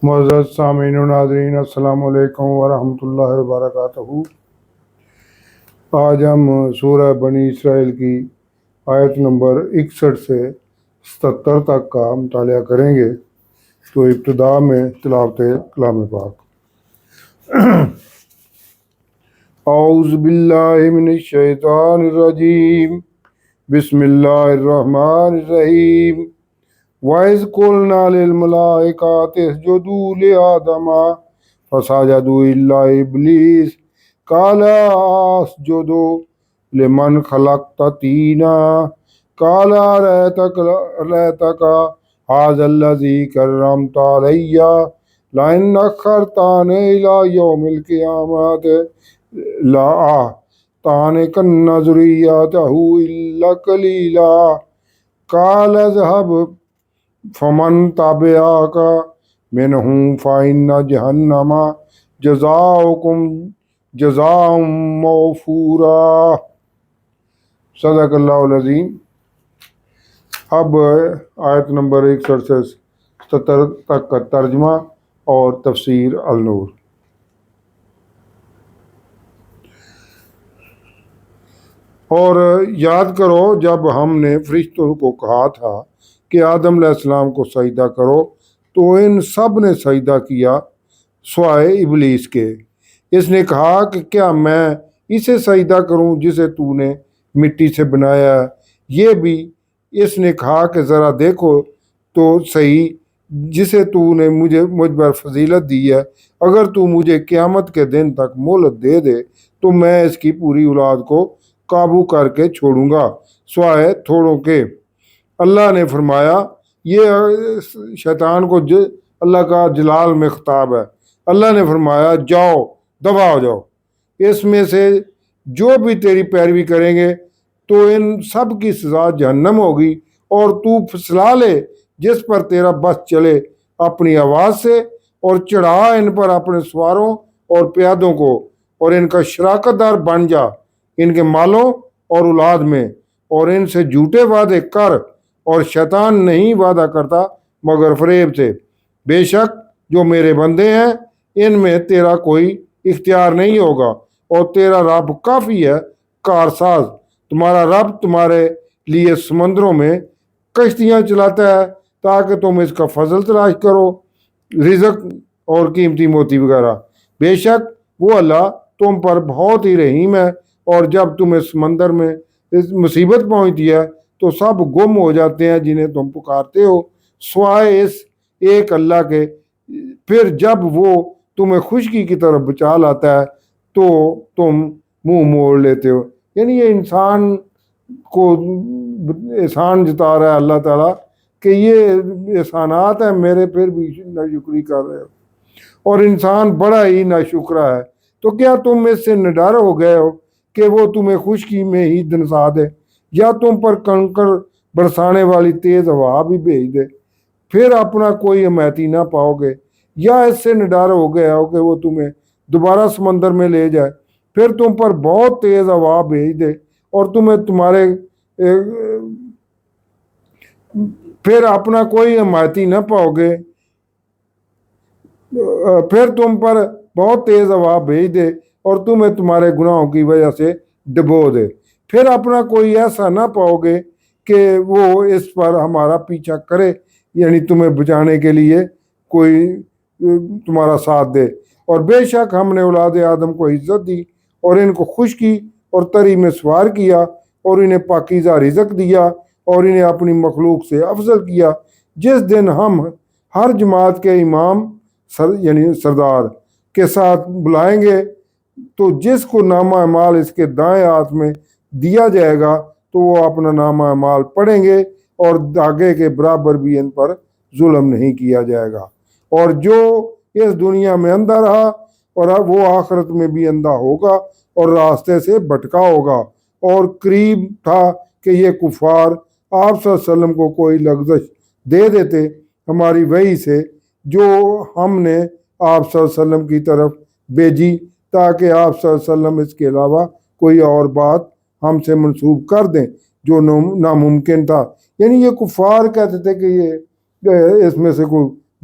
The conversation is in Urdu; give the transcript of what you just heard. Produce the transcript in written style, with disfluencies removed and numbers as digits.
معزز سامعین و ناظرین، السلام علیکم ورحمۃ اللہ وبرکاتہ۔ آج ہم سورہ بنی اسرائیل کی آیت نمبر 61 سے 77 تک کا مطالعہ کریں گے۔ تو ابتدا میں تلاوت کلام پاک۔ اعوذ باللہ من الشیطان الرجیم، بسم اللہ الرحمن الرحیم۔ وَإِذْ قُلْنَا لِلْمَلَائِكَةِ اسْجُدُوا لِآدَمَ فَسَجَدُوا إِلَّا إِبْلِيسَ قَالَ أَسْجُدُ لِمَنْ خَلَقْتَ طِينًا قَالَ أَرَأَيْتَكَ هَذَا الَّذِي كَرَّمْتَ عَلَيَّ لَئِنْ أَخَّرْتَنِي إِلَى يَوْمِ الْقِيَامَةِ لَأَحْتَنِكَنَّ ذُرِّيَّتَهُ إِلَّا قَلِيلًا قَالَ اذْهَبْ فمن تابعك منهم فإن جہنم جزاؤكم جزاء موفورا۔ صدق اللہ العظیم۔ اب آیت نمبر 61 سے 77 تک کا ترجمہ اور تفسیر النور۔ اور یاد کرو جب ہم نے فرشتوں کو کہا تھا کہ آدم علیہ السلام کو سجدہ کرو تو ان سب نے سجدہ کیا سوائے ابلیس کے۔ اس نے کہا کہ کیا میں اسے سجدہ کروں جسے تو نے مٹی سے بنایا ہے؟ یہ بھی اس نے کہا کہ ذرا دیکھو تو صحیح جسے تو نے مجھ پر فضیلت دی ہے، اگر تو مجھے قیامت کے دن تک مہلت دے دے تو میں اس کی پوری اولاد کو قابو کر کے چھوڑوں گا سوائے تھوڑوں کے۔ اللہ نے فرمایا، یہ شیطان کو اللہ کا جلال میں خطاب ہے۔ اللہ نے فرمایا، جاؤ دبا ہو جاؤ، اس میں سے جو بھی تیری پیروی کریں گے تو ان سب کی سزا جہنم ہوگی، اور تو پھسلا لے جس پر تیرا بس چلے اپنی آواز سے، اور چڑھا ان پر اپنے سواروں اور پیادوں کو، اور ان کا شراکت دار بن جا ان کے مالوں اور اولاد میں، اور ان سے جھوٹے وعدے کر، اور شیطان نہیں وعدہ کرتا مگر فریب سے۔ بے شک جو میرے بندے ہیں ان میں تیرا کوئی اختیار نہیں ہوگا، اور تیرا رب کافی ہے کارساز۔ تمہارا رب تمہارے لیے سمندروں میں کشتیاں چلاتا ہے تاکہ تم اس کا فضل تلاش کرو، رزق اور قیمتی موتی وغیرہ۔ بے شک وہ اللہ تم پر بہت ہی رحیم ہے، اور جب تمہیں سمندر میں مصیبت پہنچتی ہے تو سب گم ہو جاتے ہیں جنہیں تم پکارتے ہو سوائے اس ایک اللہ کے۔ پھر جب وہ تمہیں خشکی کی طرف بچا لاتا ہے تو تم منہ موڑ لیتے ہو۔ یعنی یہ انسان کو احسان جتا رہا ہے اللہ تعالیٰ کہ یہ احسانات ہیں میرے، پھر بھی ناشکری کر رہے ہو، اور انسان بڑا ہی ناشکرا ہے۔ تو کیا تم اس سے نڈر ہو گئے ہو کہ وہ تمہیں خشکی میں ہی دنسا دے، یا تم پر کنکر برسانے والی تیز ہوا بھی بھیج دے، پھر اپنا کوئی حمایتی نہ پاؤ گے؟ یا اس سے نڈر ہو گیا ہو کہ وہ تمہیں دوبارہ سمندر میں لے جائے، پھر تم پر بہت تیز ہوا بھیج دے اور پھر اپنا کوئی حمایتی نہ پاؤ گے، پھر تم پر بہت تیز ہوا بھیج دے اور تمہیں تمہارے گناہوں کی وجہ سے ڈبو دے، پھر اپنا کوئی ایسا نہ پاؤ گے کہ وہ اس پر ہمارا پیچھا کرے، یعنی تمہیں بچانے کے لیے کوئی تمہارا ساتھ دے۔ اور بے شک ہم نے اولاد آدم کو عزت دی، اور ان کو خشکی اور تری میں سوار کیا، اور انہیں پاکیزہ رزق دیا، اور انہیں اپنی مخلوق سے افضل کیا۔ جس دن ہم ہر جماعت کے امام یعنی سردار کے ساتھ بلائیں گے تو جس کو نامہ اعمال اس کے دائیں ہاتھ میں دیا جائے گا تو وہ اپنا نامہ اعمال پڑھیں گے، اور دھاگے کے برابر بھی ان پر ظلم نہیں کیا جائے گا۔ اور جو اس دنیا میں اندھا رہا اور اب وہ آخرت میں بھی اندھا ہوگا اور راستے سے بھٹکا ہوگا۔ اور قریب تھا کہ یہ کفار آپ صلی اللہ علیہ وسلم کو کوئی لغزش دے دیتے ہماری وحی سے جو ہم نے آپ صلی اللہ علیہ وسلم کی طرف بھیجی، تاکہ آپ صلی اللہ علیہ وسلم اس کے علاوہ کوئی اور بات ہم سے منسوب کر دیں جو ناممکن تھا۔ یعنی یہ کفار کہتے تھے کہ یہ اس میں سے کوئی